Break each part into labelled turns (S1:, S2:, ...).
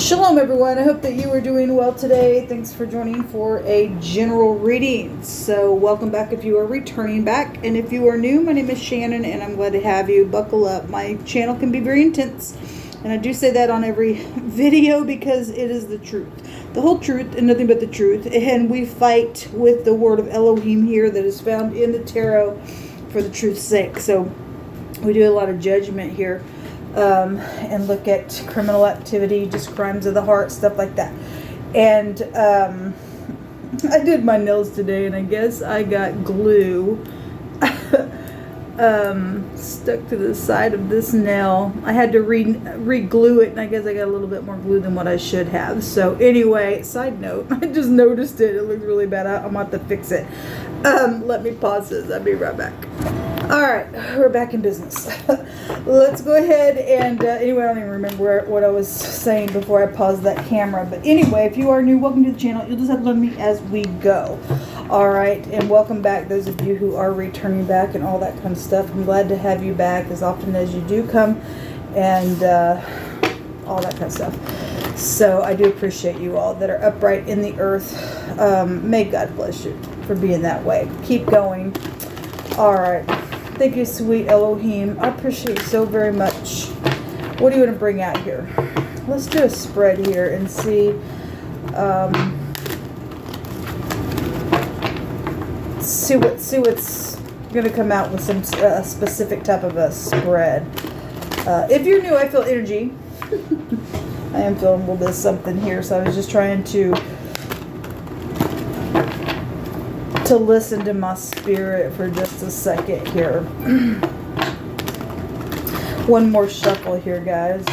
S1: Shalom everyone, I hope that you are doing well today. Thanks for joining for a general reading. So welcome back if you are returning back, and if you are new, my name is Shannon and I'm glad to have you. Buckle up. My channel can be very intense, and I do say that on every video because it is the truth, the whole truth and nothing but the truth. And we fight with the word of Elohim here that is found in the tarot for the truth's sake. So we do a lot of judgment here. And look at criminal activity, just crimes of the heart, stuff like that. And I did my nails today, and I guess I got glue stuck to the side of this nail. I had to re-glue it, and I guess I got a little bit more glue than what I should have. So anyway, side note, I just noticed it. It looks really bad. I'm about to fix it. Let me pause this. I'll be right back. All right, we're back in business. Let's go ahead and, anyway, I don't even remember what I was saying before I paused that camera. But anyway, if you are new, welcome to the channel. You'll just have to learn me as we go. All right, and welcome back, those of you who are returning back and all that kind of stuff. I'm glad to have you back as often as you do come, and all that kind of stuff. So I do appreciate you all that are upright in the earth. May God bless you for being that way. Keep going. All right. Thank you, sweet Elohim. I appreciate you so very much. What do you want to bring out here? Let's do a spread here and see. See what's going to come out with some specific type of a spread. If you're new, I feel energy. I am feeling a little bit of something here, so I was just trying to listen to my spirit for just a second here. One more shuffle here, guys.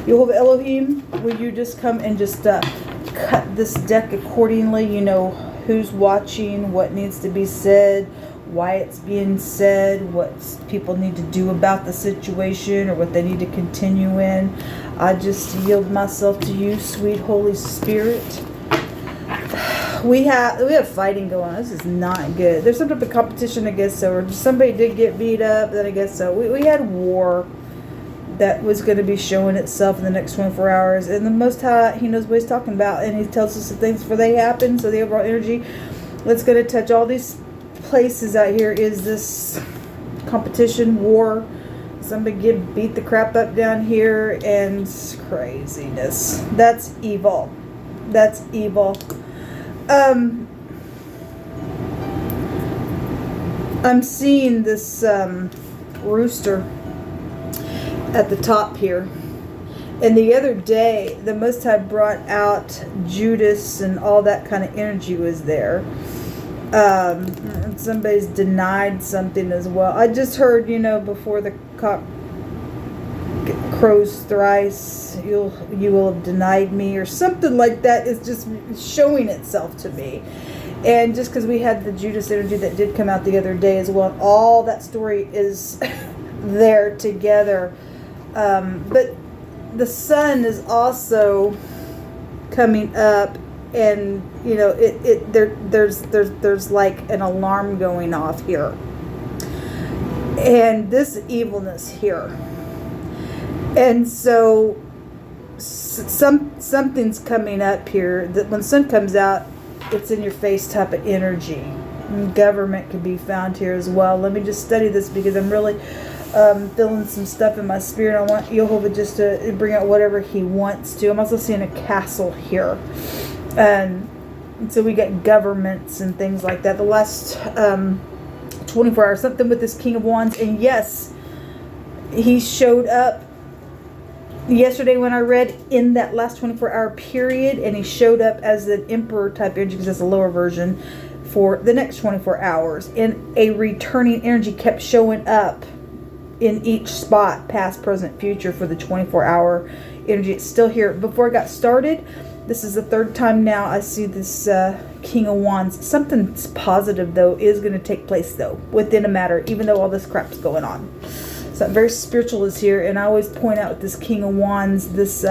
S1: Yehovah Elohim, will you just come and just cut this deck accordingly? You know who's watching, what needs to be said, why it's being said, what people need to do about the situation, or what they need to continue in. I just yield myself to you, sweet Holy Spirit. We have fighting going on. This is not good. There's some type of competition, I guess so, or somebody did get beat up, then I guess so. We had war that was going to be showing itself in the next 24 hours, and the Most High, He knows what He's talking about, and He tells us the things before they happen. So the overall energy that's going to touch all these places out here is this competition, war. Somebody beat the crap up down here, and craziness. That's evil. That's evil. I'm seeing this rooster at the top here, and the other day the Most High brought out Judas, and all that kind of energy was there. And somebody's denied something as well. I just heard, before the cock crows thrice, you will have denied me, or something like that is just showing itself to me. And just because we had the Judas energy that did come out the other day as well, all that story is there together. But the sun is also coming up, and there's like an alarm going off here, and this evilness here. And so something's coming up here that when the sun comes out, it's in your face type of energy. And government could be found here as well. Let me just study this because I'm really feeling some stuff in my spirit. I want Yehovah just to bring out whatever He wants to. I'm also seeing a castle here. And so we got governments and things like that. The last 24 hours, something with this King of Wands. And yes, he showed up yesterday when I read in that last 24-hour period, and he showed up as an emperor type energy because that's a lower version for the next 24 hours. And a returning energy kept showing up in each spot, past, present, future, for the 24-hour energy. It's still here. Before I got started, this is the third time now I see this King of Wands. Something positive, though, is going to take place, though, within a matter, even though all this crap's going on. Something very spiritual is here, and I always point out with this King of Wands, this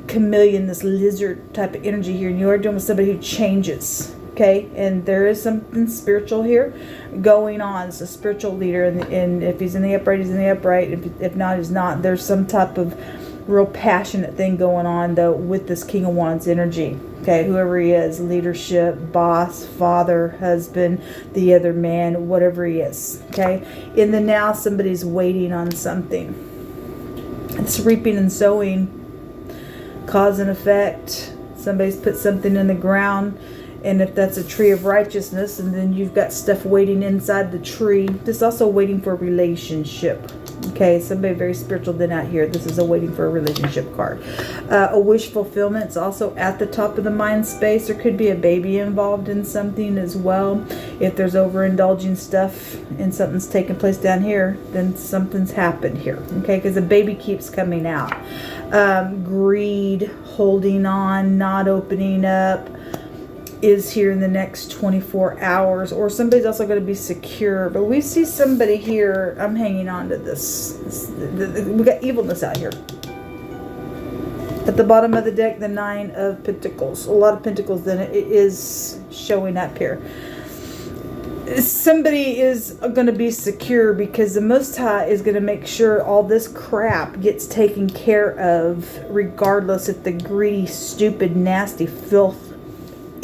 S1: chameleon, this lizard type of energy here, and you are dealing with somebody who changes, okay? And there is something spiritual here going on. It's a spiritual leader, and if he's in the upright, he's in the upright. If not, he's not. There's some type of real passionate thing going on, though, with this King of Wands energy. Okay, whoever he is, leadership, boss, father, husband, the other man, whatever he is. Okay, in the now, somebody's waiting on something. It's reaping and sowing, cause and effect. Somebody's put something in the ground, and if that's a tree of righteousness, and then you've got stuff waiting inside the tree, this is also waiting for a relationship. Okay, somebody very spiritual then out here. This is a waiting for a relationship card. A wish fulfillment is also at the top of the mind space. There could be a baby involved in something as well. If there's overindulging stuff and something's taking place down here, then something's happened here. Okay, because the baby keeps coming out. Greed, holding on, not opening up, is here in the next 24 hours, or somebody's also going to be secure. But we see somebody here, I'm hanging on to this. We got evilness out here. At the bottom of the deck, the 9 of Pentacles. A lot of Pentacles, then it is showing up here. Somebody is going to be secure because the Most High is going to make sure all this crap gets taken care of, regardless if the greedy, stupid, nasty filth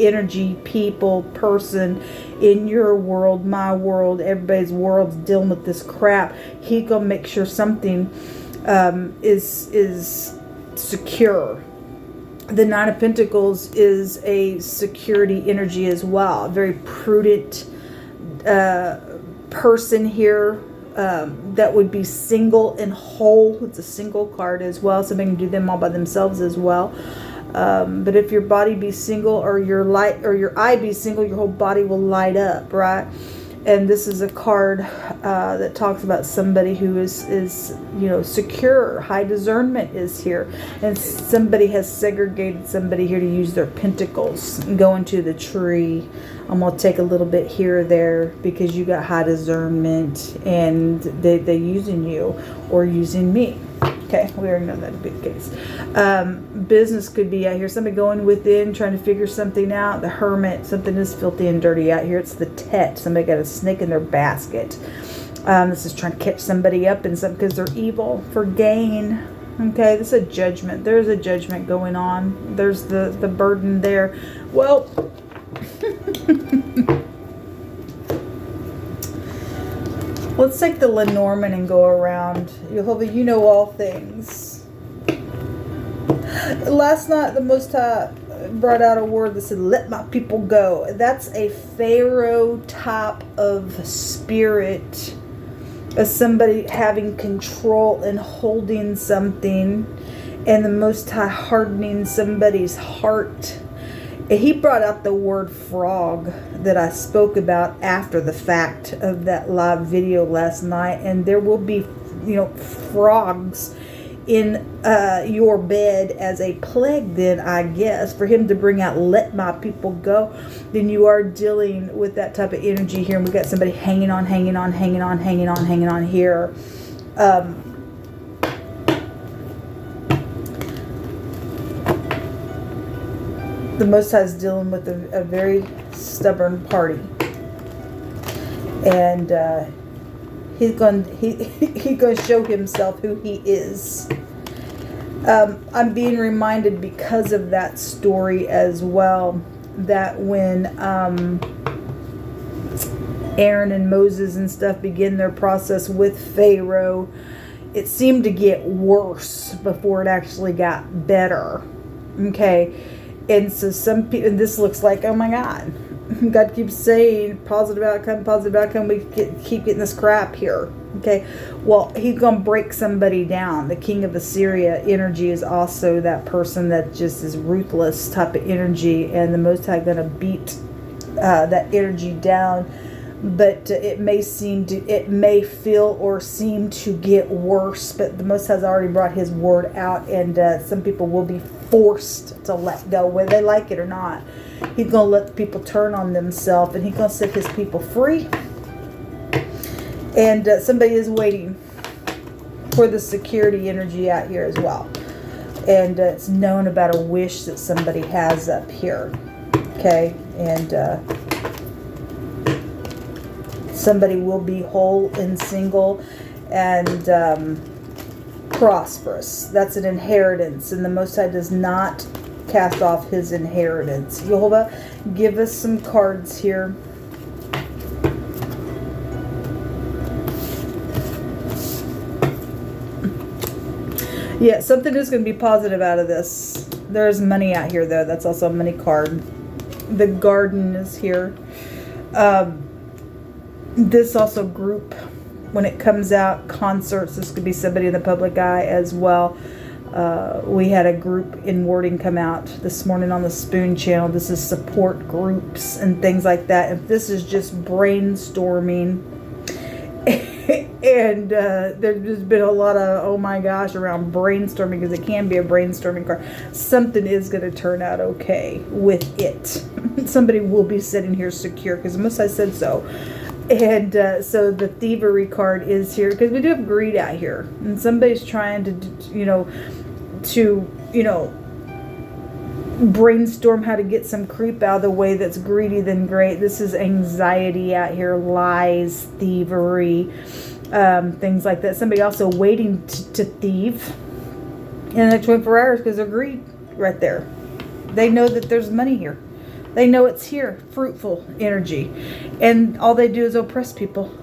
S1: energy, people, person in your world, my world, everybody's world's dealing with this crap. He gonna make sure something is secure. The 9 of Pentacles is a security energy as well. A very prudent person here that would be single and whole. It's a single card as well. Somebody can do them all by themselves as well. But if your body be single, or your eye be single, your whole body will light up, right? And this is a card that talks about somebody who is secure. High discernment is here, and somebody has segregated somebody here to use their pentacles and go into the tree. I'm gonna take a little bit here or there because you got high discernment, and they're using you or using me. Okay, we already know that to be the case. Business could be out here. Somebody going within, trying to figure something out. The Hermit, something is filthy and dirty out here. It's the Tet. Somebody got a snake in their basket. This is trying to catch somebody up in something because they're evil for gain. Okay, this is a judgment. There's a judgment going on. There's the burden there. Well, let's take the Lenormand and go around. Jehovah, you know all things. Last night, the Most High brought out a word that said, let my people go. That's a Pharaoh type of spirit, as somebody having control and holding something, and the Most High hardening somebody's heart. He brought out the word frog that I spoke about after the fact of that live video last night. And there will be, frogs in your bed as a plague then, I guess, for him to bring out, let my people go. Then you are dealing with that type of energy here. And we got somebody hanging on here. The Most High is dealing with a very stubborn party, and he's going to show himself who he is. I'm being reminded because of that story as well, that when Aaron and Moses and stuff begin their process with Pharaoh, it seemed to get worse before it actually got better. Okay. And so some people, and this looks like, oh my God, God keeps saying positive outcome, we keep getting this crap here. Okay, well, he's going to break somebody down. The King of Assyria energy is also that person that just is ruthless type of energy, and the Most High going to beat that energy down. But it may feel or seem to get worse, but the Most High has already brought his word out, and some people will be forced to let go, whether they like it or not. He's going to let people turn on themselves, and he's going to set his people free. And somebody is waiting for the security energy out here as well. And it's known about a wish that somebody has up here. Okay, and somebody will be whole and single, and prosperous. That's an inheritance, and the Most High does not cast off his inheritance. Jehovah, give us some cards here. Yeah, something is going to be positive out of this. There's money out here, though. That's also a money card. The garden is here. This also group, when it comes out, concerts. This could be somebody in the public eye as well. We had a group in wording come out this morning on the Spoon channel. This is support groups and things like that. If this is just brainstorming, and there's been a lot of, oh my gosh, around brainstorming, because it can be a brainstorming card. Something is going to turn out okay with it. Somebody will be sitting here secure, because the Most High said so. And so the thievery card is here, because we do have greed out here, and somebody's trying to, brainstorm how to get some creep out of the way that's greedy than great. This is anxiety out here, lies, thievery, things like that. Somebody also waiting to thieve in the next 24 hours because of greed right there. They know that there's money here. They know it's here, fruitful energy. And all they do is oppress people.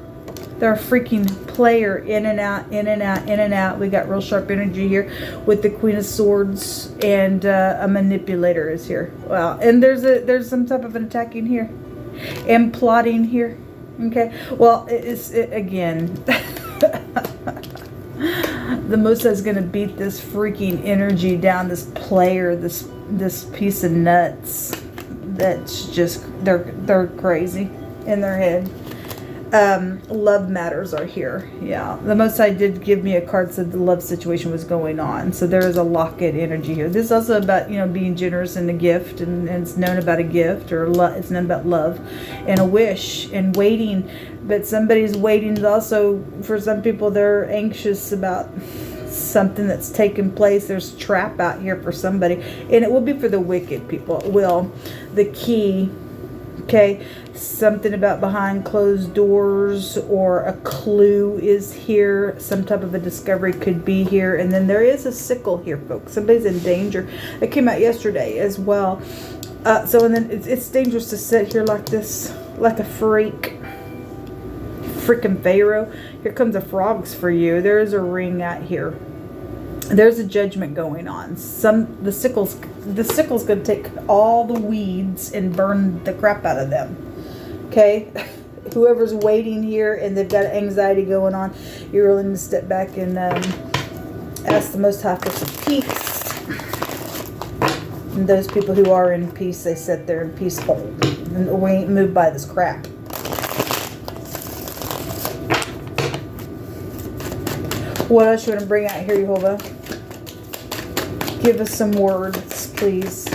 S1: They're a freaking player, in and out, in and out, in and out. We got real sharp energy here with the Queen of Swords, and a manipulator is here. Wow. And there's some type of an attacking here and plotting here. Okay. Well, again, the Most High is going to beat this freaking energy down, this player, this piece of nuts. That's just, they're crazy in their head. Love matters are here. Yeah, the Most High did give me a card that said the love situation was going on. So there is a locket energy here. This is also about, being generous in a gift, and it's known about a gift, or it's known about love and a wish and waiting. But somebody's waiting also. For some people, they're anxious about something that's taken place. There's a trap out here for somebody, and it will be for the wicked people. It will. The key. Okay, something about behind closed doors, or a clue is here. Some type of a discovery could be here. And then there is a sickle here, folks. Somebody's in danger. It came out yesterday as well. And then it's dangerous to sit here like this, like a freaking Pharaoh. Here comes the frogs for you. There is a ring out here. There's a judgment going on. The sickle's going to take all the weeds and burn the crap out of them. Okay? Whoever's waiting here and they've got anxiety going on, you really need to step back and ask the Most High for some peace. And those people who are in peace, they sit there in peace hold. And we ain't moved by this crap. What else you want to bring out here, Jehovah? Give us some words, please.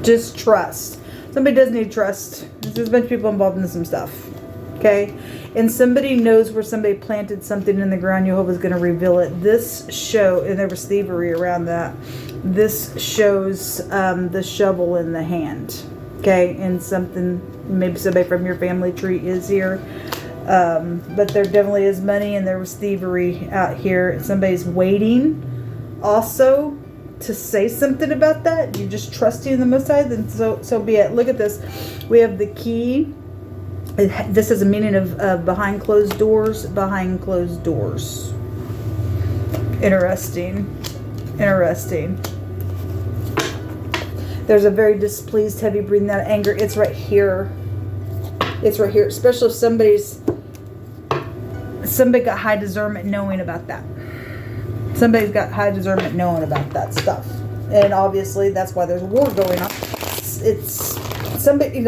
S1: Just trust. Somebody does need trust. There's a bunch of people involved in some stuff. Okay? And somebody knows where somebody planted something in the ground. Jehovah's going to reveal it. This show, and there was thievery around that. This shows the shovel in the hand. Okay? And something, maybe somebody from your family tree is here. But there definitely is money, and there was thievery out here. Somebody's waiting also to say something about that. You're just trusting the Most High, then so be it. Look at this. We have the key. This has a meaning of behind closed doors. Behind closed doors. Interesting. There's a very displeased, heavy breathing out of anger. It's right here. Especially if somebody got high discernment knowing about that. Somebody's got high discernment knowing about that stuff. And obviously that's why there's a war going on. It's somebody,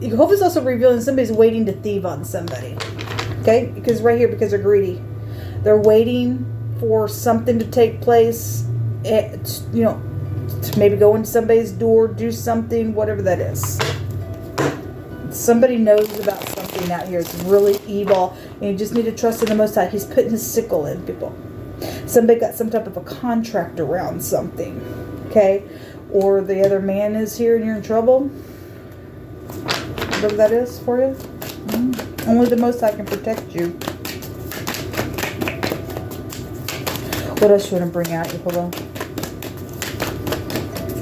S1: Jehovah's also revealing somebody's waiting to thieve on somebody. Okay? Because right here, because they're greedy. They're waiting for something to take place. To maybe go into somebody's door, do something, whatever that is. Somebody knows about something out here. It's really evil. And you just need to trust in the Most High. He's putting his sickle in people. Somebody got some type of a contract around something. Okay? Or the other man is here and you're in trouble. Whatever that is for you. Only the Most High can protect you. What else you want to bring out? Hold on.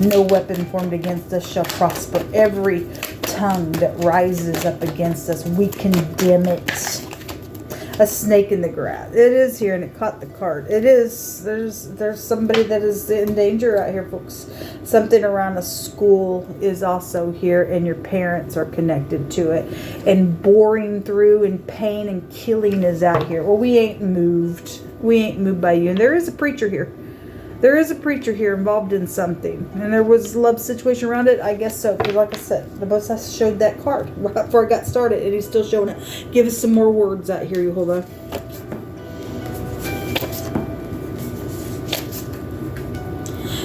S1: No weapon formed against us shall prosper. Every tongue that rises up against us, we condemn it. A snake in the grass. It is here, and it caught the card. It is. There's somebody that is in danger out here, folks. Something around a school is also here, and your parents are connected to it. And boring through and pain and killing is out here. Well, we ain't moved. We ain't moved by you. And there is a preacher here. There is a preacher here involved in something. And there was a love situation around it. I guess so. Because like I said, the both sides showed that card right before I got started. And he's still showing it. Give us some more words out here. You hold on.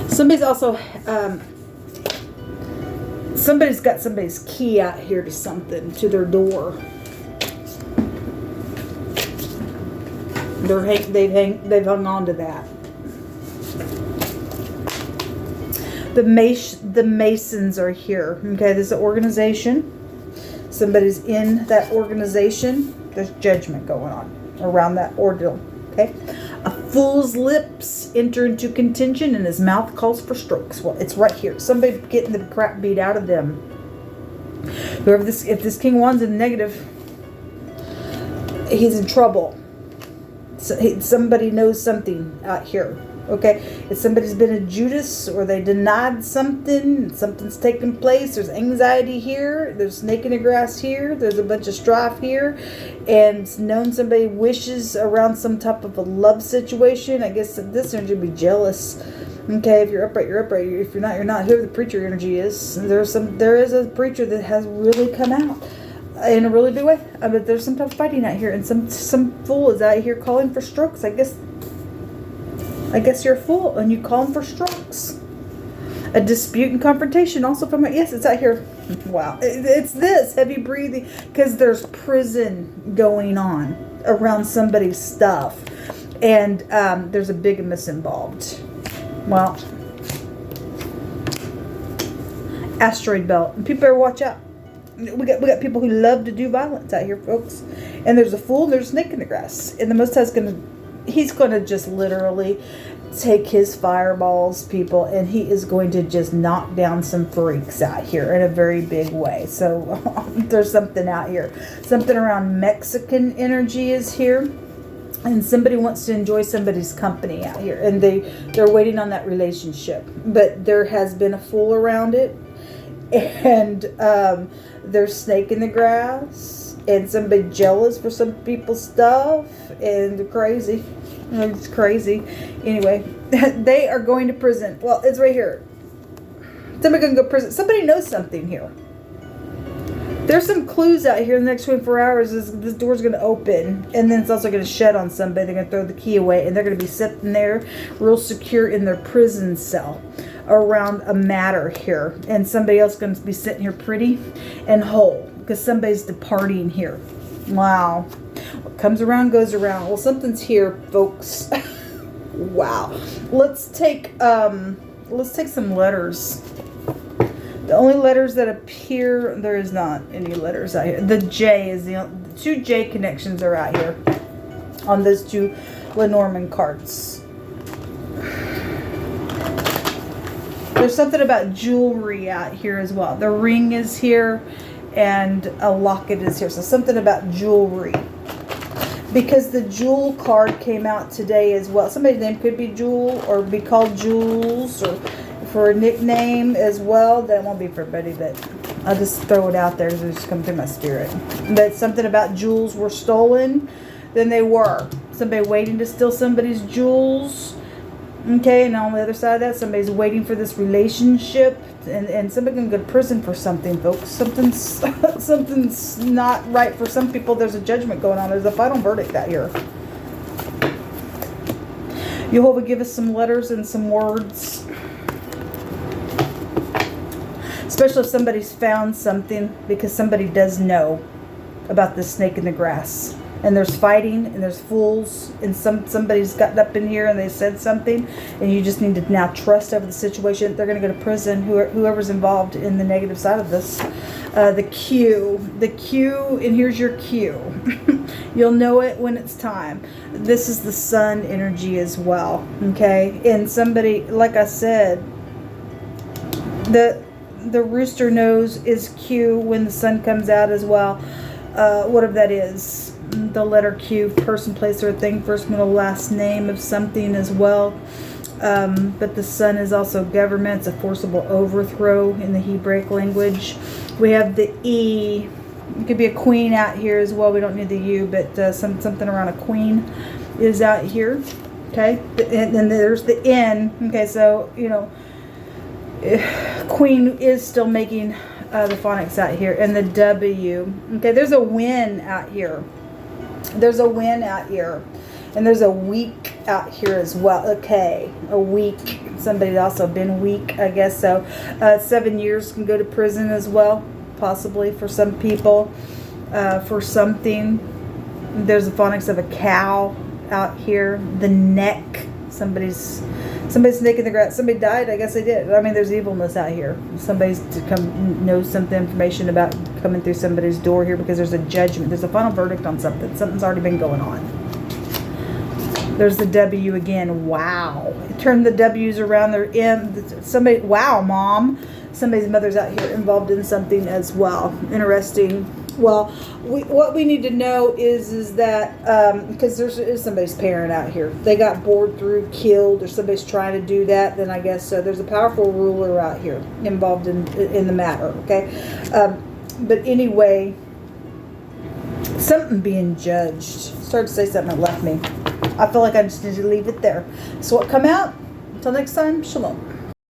S1: Somebody's also... somebody's got somebody's key out here to something. To their door. They've hung on to that. The Masons are here. Okay, there's an organization. Somebody's in that organization. There's judgment going on around that ordeal. Okay, a fool's lips enter into contention, and his mouth calls for strokes. Well, it's right here. Somebody getting the crap beat out of them. Whoever this, if this King of Wands is negative, he's in trouble. So somebody knows something out here. Okay, if somebody's been a Judas or they denied something, something's taken place, there's anxiety here, there's snake in the grass here, there's a bunch of strife here, and known somebody wishes around some type of a love situation. I guess this energy would be jealous. Okay, if you're upright, you're upright. If you're not, you're not. Whoever the preacher energy is, there is a preacher that has really come out in a really big way. But there's some type of fighting out here, and some fool is out here calling for strokes. I guess you're a fool and you call them for strokes. A dispute and confrontation also from it. Yes, it's out here. Wow. It's this heavy breathing because there's prison going on around somebody's stuff. And there's a bigamist involved. Well, asteroid belt. And people better watch out. We got people who love to do violence out here, folks. And there's a fool and there's a snake in the grass. And the Most High's he's going to just literally take his fireballs, people, and he is going to just knock down some freaks out here in a very big way. So there's something out here. Something around Mexican energy is here. And somebody wants to enjoy somebody's company out here. And they're waiting on that relationship. But there has been a fool around it. And there's snake in the grass. And somebody jealous for some people's stuff. And they're crazy. It's crazy. Anyway, they are going to prison. Well, it's right here. Somebody going to go to prison. Somebody knows something here. There's some clues out here in the next 24 hours. This door's going to open. And then it's also going to shut on somebody. They're going to throw the key away. And they're going to be sitting there real secure in their prison cell around a matter here. And somebody else is going to be sitting here pretty and whole. Because somebody's departing here. Wow. What comes around goes around. Well, something's here, folks. Wow. Let's take some letters. The only letters that appear, there is not any letters out here. The J is the two J connections are out here on those two Lenormand cards. There's something about jewelry out here as well. The ring is here. And a locket is here. So something about jewelry. Because the Jewel card came out today as well. Somebody's name could be Jewel or be called Jules or for a nickname as well. That won't be for everybody, but I'll just throw it out there. It's just come through my spirit. But something about jewels were stolen. Then they were. Somebody waiting to steal somebody's jewels. Okay, and on the other side of that, somebody's waiting for this relationship. And somebody can go to prison for something, folks. Something's not right for some people. There's a judgment going on. There's a final verdict out here. Jehovah, give us some letters and some words. Especially if somebody's found something, because somebody does know about the snake in the grass. And there's fighting, and there's fools, and somebody's gotten up in here and they said something, and you just need to now trust over the situation. They're going to go to prison, whoever's involved in the negative side of this. The Q, and here's your Q. You'll know it when it's time. This is the sun energy as well, okay? And somebody, like I said, the rooster nose is Q when the sun comes out as well. Whatever that is. The letter Q, person, place, or thing, first, middle, last name of something as well. But the sun is also government. It's a forcible overthrow in the Hebraic language. We have the E. It could be a queen out here as well. We don't need the U, but something around a queen is out here. Okay, and then there's the N. Okay, so you know, queen is still making the phonics out here, and the W. Okay, there's a win out here. There's a win out here. And there's a week out here as well. Okay, a week. Somebody's also been weak, I guess so. 7 years can go to prison as well, possibly for some people, for something. There's a phonics of a cow out here. The neck. Somebody's snaking the grass. Somebody died. I guess they did. I mean, there's evilness out here. Somebody's to come knows something information about coming through somebody's door here because there's a judgment. There's a final verdict on something. Something's already been going on. There's the W again. Wow. Turn the W's around. They're in. Somebody. Wow, mom. Somebody's mother's out here involved in something as well. Interesting. Well, what we need to know is that because there is somebody's parent out here. They got bored through, killed, or somebody's trying to do that. Then I guess so. There's a powerful ruler out here involved in the matter. Okay, but anyway, something being judged. Started to say something that left me. I feel like I just need to leave it there. So what come out? Until next time, shalom.